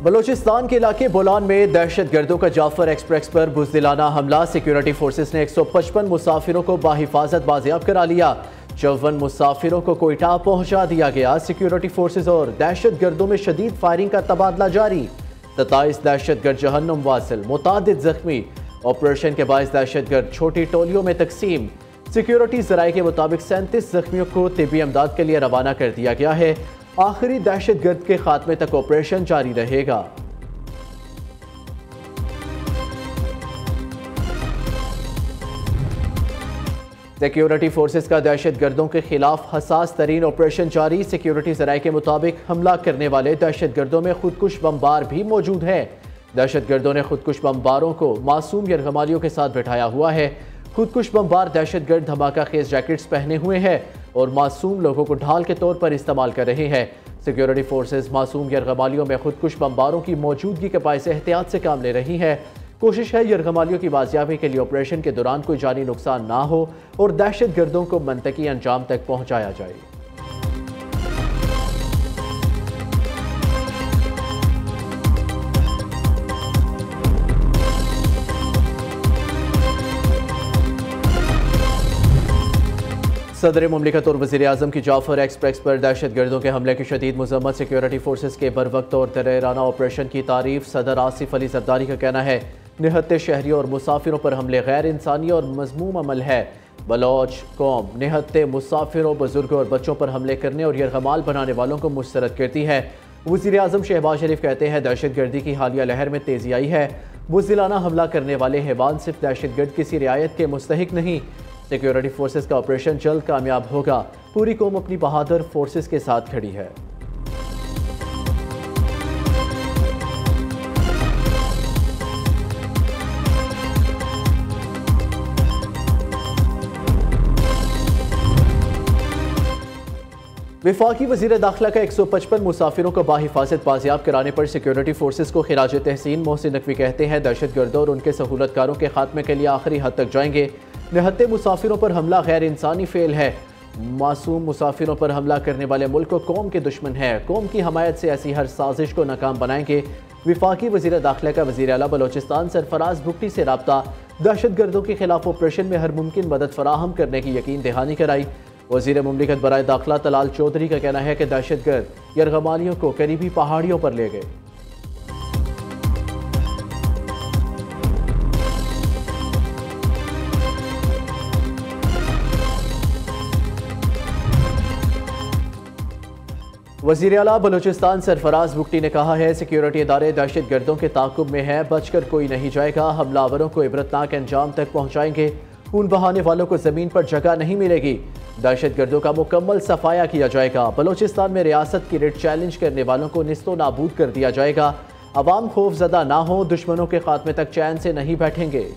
बलोचिस्तान के इलाके बोलान में दहशत गर्दों का जाफर एक्सप्रेस पर बुज़दिलाना हमला। सिक्योरिटी फोर्सेस ने 155 मुसाफिरों को बाहिफाजत बाजियाब करा लिया। 54 मुसाफिरों को कोयटा पहुंचा दिया गया। सिक्योरिटी फोर्सेस और दहशत गर्दों में शदीद फायरिंग का तबादला जारी। 27 दहशत गर्द जहन्नुम वासिल, मुतादिद जख्मी। ऑपरेशन के बायस दहशत गर्द छोटी टोलियों में तकसीम। सिक्योरिटी जराये के मुताबिक 37 जख्मियों को तिब्बी इमदाद के लिए रवाना कर दिया गया है। आखिरी दहशत गर्द के खात्मे तक ऑपरेशन जारी रहेगा। सिक्योरिटी फोर्सेस का दहशत गर्दों के खिलाफ हसास तरीन ऑपरेशन जारी। सिक्योरिटी जराये के मुताबिक हमला करने वाले दहशत गर्दों में खुदकुश बमबार भी मौजूद है। दहशत गर्दों ने खुदकुश बमबारों को मासूम यरगमालियों के साथ बिठाया हुआ है। खुदकुश बमबार दहशत गर्द धमाका खेज जैकेट्स पहने हुए हैं और मासूम लोगों को ढाल के तौर पर इस्तेमाल कर रहे हैं। सिक्योरिटी फोर्सेस मासूम यरगमालियों में खुदकुश बमबारों की मौजूदगी के बायस एहतियात से काम ले रही है। कोशिश है यरगमालियों की बाजियाबी के लिए ऑपरेशन के दौरान कोई जानी नुकसान ना हो और दहशत गर्दों को मंतकी अंजाम तक पहुंचाया जाए। सदर मुमलिकत और वज़ीर आज़म की जाफर एक्सप्रेस पर दहशत गर्दों के हमले की शदीद मज़म्मत। सिक्योरिटी फोर्सेस के बर वक्त और दलेराना ऑपरेशन की तारीफ। सदर आसिफ अली जरदारी का कहना है निहत्ते शहरियों और मुसाफिरों पर हमले गैर इंसानी और मज़मूम अमल है। बलोच कौम निहत्ते मुसाफिरों, बुजुर्गों और बच्चों पर हमले करने और यरगमाल बनाने वालों को मुस्तरद करती है। वज़ीर आज़म शहबाज शरीफ कहते हैं दहशत गर्दी की हालिया लहर में तेज़ी आई है। बुज़दिलाना हमला करने वाले हैवान सिर्फ दहशत गर्द किसी रियायत के मुस्तहिक नहीं। सिक्योरिटी फोर्सेस का ऑपरेशन जल्द कामयाब होगा। पूरी कौम अपनी बहादुर फोर्सेस के साथ खड़ी है। वफाकी वज़ीर दाखिला का 155 मुसाफिरों को बाहिफाजत बाजियाब कराने पर सिक्योरिटी फोर्सेस को खिराज तहसीन। मोहसिन नकवी कहते हैं दहशत गर्दों और उनके सहूलतकारों के खात्मे के लिए आखिरी हद तक जाएंगे। निहत्ते मुसाफिरों पर हमला गैर इंसानी फेल है। मासूम मुसाफिरों पर हमला करने वाले मुल्क को कौम के दुश्मन है। कौम की हमायत से ऐसी हर साजिश को नाकाम बनाएंगे। वफाकी वज़ीर दाखिला का वज़ीर आला बलोचिस्तान सरफराज भुट्टी से रब्ता। दहशत गर्दों के खिलाफ ऑपरेशन में हर मुमकिन मदद फराहम करने की यकीन दहानी कराई। वज़ीर मुमलिकत बराए दाखिला तलाल चौधरी का कहना है कि दहशत गर्द यरगमालियों को करीबी पहाड़ियों पर ले गए। वज़ीर आला बलोचिस्तान सरफराज भुट्टी ने कहा है सिक्योरिटी इदारे दहशत गर्दों के ताक़ुब में है, बचकर कोई नहीं जाएगा। हमलावरों को इबरतनाक अंजाम तक पहुँचाएंगे। खून बहाने वालों को ज़मीन पर जगह नहीं मिलेगी। दहशत गर्दों का मुकम्मल सफाया किया जाएगा। बलोचिस्तान में रियासत की रेट चैलेंज करने वालों को निस्तो नाबूद कर दिया जाएगा। अवाम खौफजदा ना हो, दुश्मनों के खात्मे तक चैन से नहीं बैठेंगे।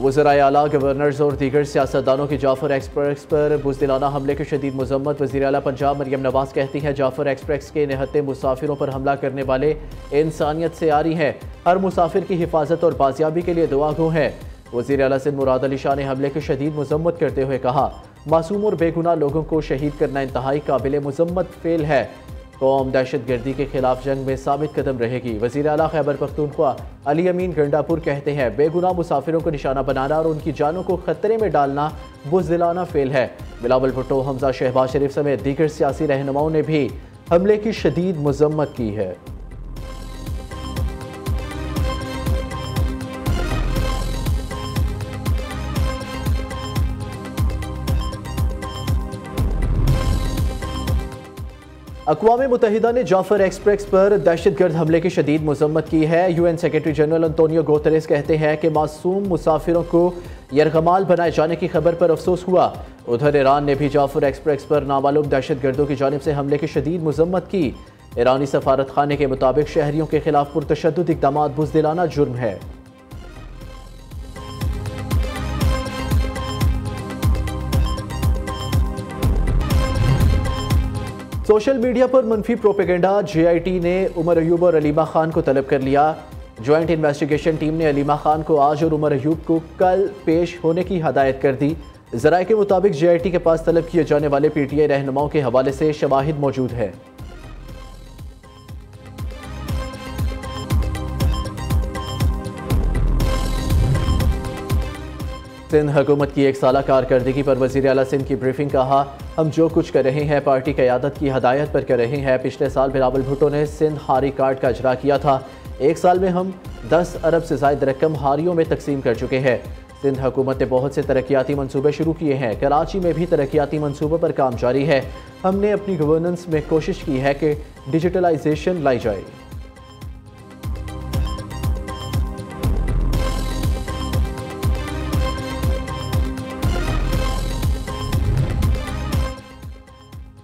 वज़राए आला, गवर्नर्स और दीगर सियासतदानों की जाफर एक्सप्रेस पर बुज़दिलाना हमले की शदीद मज़म्मत। वज़ीर आला पंजाब मरियम नवाज़ कहती हैं जाफर एक्सप्रेस के निहत्ते मुसाफिरों पर हमला करने वाले इंसानियत से आरी हैं। हर मुसाफिर की हिफाजत और बाजियाबी के लिए दुआ गो है। वज़ीर आला सिंध मुराद अली शाह ने हमले की शदीद मज़म्मत करते हुए कहा मासूम और बेगुनाह लोगों को शहीद करना इंतहाई काबिल मज़म्मत फेल है। कौम दहशत गर्दी के खिलाफ जंग में साबित कदम रहेगी। वज़ीर आला खैबर पख्तूनख्वा अली अमीन गंडापुर कहते हैं बेगुनाह मुसाफिरों को निशाना बनाना और उनकी जानों को खतरे में डालना बुज़दिलाना फेल है। बिलावल भुट्टो, हमजा शहबाज शरीफ समेत दीगर सियासी रहनुमाओं ने भी हमले की शदीद मज़म्मत की है। अक़वाम मुत्तहिदा ने जाफर एक्सप्रेस पर दहशत गर्द हमले की शदीद मज़म्मत की है। UN secretary general Antonio Guterres कहते हैं कि मासूम मुसाफिरों को यरगमाल बनाए जाने की खबर पर अफसोस हुआ। उधर ईरान ने भी जाफर एक्सप्रेस पर नामालूम दहशत गर्दों की जानिब से हमले की शदीद मज़म्मत की। ईरानी सफारत खाने के मुताबिक शहरियों के खिलाफ पुरतशद्दुद इक़दामात बुज़दिलाना जुर्म है। सोशल मीडिया पर मनफी प्रोपेगेंडा। JIT ने उमर अयूब और अलीमा खान को तलब कर लिया। ज्वाइंट इन्वेस्टिगेशन टीम ने अलीमा खान को आज और उमर अयूब को कल पेश होने की हदायत कर दी। ज़राए के मुताबिक JIT के पास तलब किए जाने वाले PTI रहनुमाओं के हवाले से शवाहिद मौजूद है। सिंध हुकूमत की एक साला कारकर्दगी पर वज़ीर आला सिंध की ब्रीफिंग। कहा, हम जो कुछ कर रहे हैं पार्टी क़यादत की हदायत पर कर रहे हैं। पिछले साल बिलावल भुट्टो ने सिंध हारी कार्ड का इजरा किया था। एक साल में हम 10 अरब से ज़ायद रकम हारियों में तकसीम कर चुके हैं। सिंध हुकूमत ने बहुत से तरक्याती मनसूबे शुरू किए हैं। कराची में भी तरक्याती मनसूबों पर काम जारी है। हमने अपनी गवर्नेंस में कोशिश की है कि डिजिटलाइजेशन लाई जाए।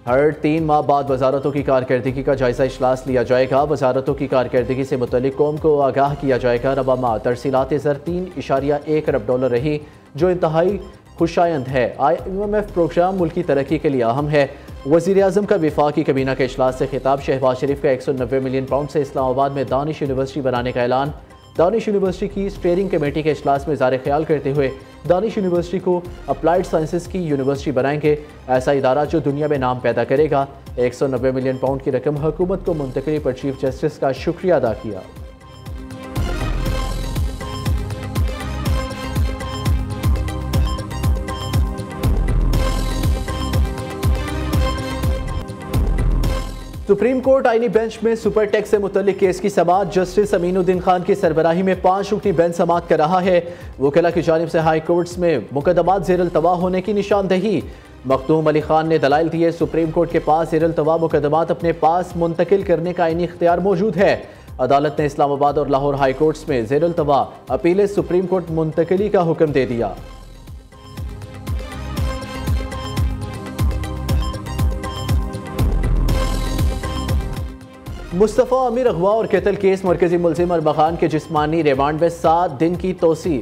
हर 3 माह बाद वजारतों की कारकर्दगी का जायजा इजलास लिया जाएगा। वजारतों की कारकर्दगी से मुतल्लिक कौम को आगाह किया जाएगा। रबा माह तरसीलात ज़र $3.1 अरब रही, जो इंतहाई खुशायंद है। IMF प्रोग्राम मुल्क की तरक्की के लिए अहम है। वज़ीर आज़म का वफाकी कबीना के इजलास से खिताब। शहबाज शरीफ का 190 मिलियन पाउंड से इस्लामाबाद में दानिश यूनिवर्सिटी बनाने का ऐलान। दानिश यूनिवर्सिटी की स्टीयरिंग कमेटी के इजलास में इज़हार ख्याल करते हुए दानिश यूनिवर्सिटी को अप्लाइड साइंसेस की यूनिवर्सिटी बनाएंगे। ऐसा इदारा जो दुनिया में नाम पैदा करेगा। 190 मिलियन पाउंड की रकम हुकूमत को मुंतकली पर चीफ जस्टिस का शुक्रिया अदा किया। सुप्रीम कोर्ट आईनी बेंच में सुपर टैक्स से मुतल्लिक केस की समाअत जस्टिस अमीनुद्दीन खान की सरबराही में 5 रुकनी बेंच समाअत कर रहा है। वकीला की जानिब से हाई कोर्ट्स में मुकदमात ज़ेर-अल्तवा होने की निशानदही। मखदूम अली खान ने दलाइल दिए। सुप्रीम कोर्ट के पास ज़ेर-अल्तवा मुकदमात अपने पास मुंतकिल करने का आईनी इख्तियार मौजूद है। अदालत ने इस्लामाबाद और लाहौर हाई कोर्ट्स में ज़ेर-अल्तवा अपीलें सुप्रीम कोर्ट मुंतकिली का हुक्म दे दिया। मुस्तफ़ा अमीर अगवा और कत्ल केस मरकजी मुलजिम अरबा खान के जिस्मानी रिमांड में 7 दिन की तोसी।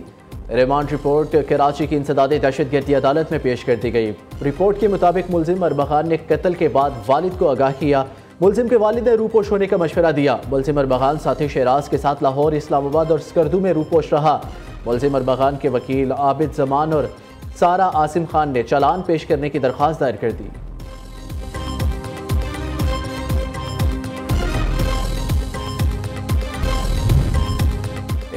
रिमांड रिपोर्ट कराची की इंसदादी दहशतगर्दी अदालत में पेश कर दी गई। रिपोर्ट के मुताबिक मुलजिम अरबा खान ने कत्ल के बाद वालिद को आगाह किया। मुलजिम के वालिद ने रूपोश होने का मशवरा दिया। मुलजिम अरबा खान साथी शहराज के साथ लाहौर, इस्लामाबाद और स्कर्दू में रूपोश रहा। मुलजिम अरबा खान के वकील आबिद जमान और सारा आसिम खान ने चालान पेश करने की दरख्वास्त दायर कर दी।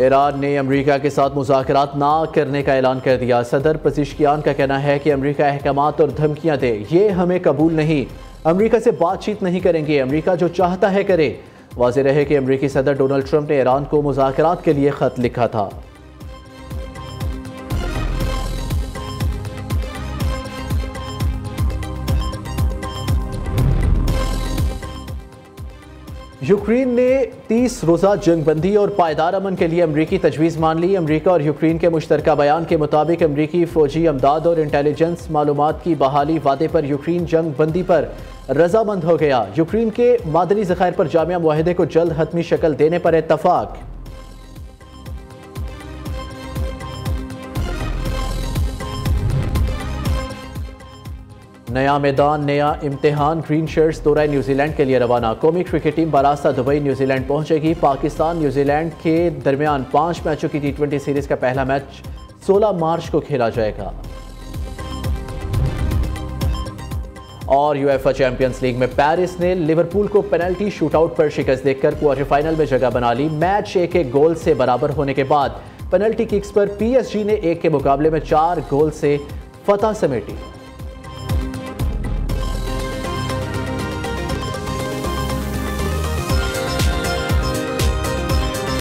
ईरान ने अमेरिका के साथ मुज़ाकरात ना करने का ऐलान कर दिया। सदर पेज़ेश्कियान का कहना है कि अमेरिका अहकामात और धमकियां दे, ये हमें कबूल नहीं। अमेरिका से बातचीत नहीं करेंगे, अमेरिका जो चाहता है करे। वाज़ेह रहे कि अमेरिकी सदर डोनाल्ड ट्रंप ने ईरान को मुज़ाकरात के लिए खत लिखा था। यूक्रेन ने 30 रोज़ा जंगबंदी और पायदार अमन के लिए अमरीकी तजवीज़ मान ली। अमरीका और यूक्रेन के मुश्तरका बयान के मुताबिक अमरीकी फौजी अमदाद और इंटेलिजेंस मालूमात की बहाली वादे पर यूक्रेन जंगबंदी पर रजामंद हो गया। यूक्रेन के मादनी ज़खायर पर जामिया मुआहदे को जल्द हतमी शक्ल देने पर इत्तफाक। नया मैदान, नया इम्तिहान। ग्रीन शर्ट्स दौरा न्यूजीलैंड के लिए रवाना। कौमी क्रिकेट टीम बारास्ता दुबई न्यूजीलैंड पहुंचेगी। पाकिस्तान न्यूजीलैंड के दरमियान 5 मैचों की T20 सीरीज का पहला मैच 16 मार्च को खेला जाएगा। और यूएफए चैंपियंस लीग में पेरिस ने लिवरपूल को पेनल्टी शूटआउट पर शिकस्त देकर क्वार्टर फाइनल में जगह बना ली। मैच 1-1 गोल से बराबर होने के बाद पेनल्टी किक्स पर PSG ने 1 के मुकाबले में 4 गोल से फतह समेटी।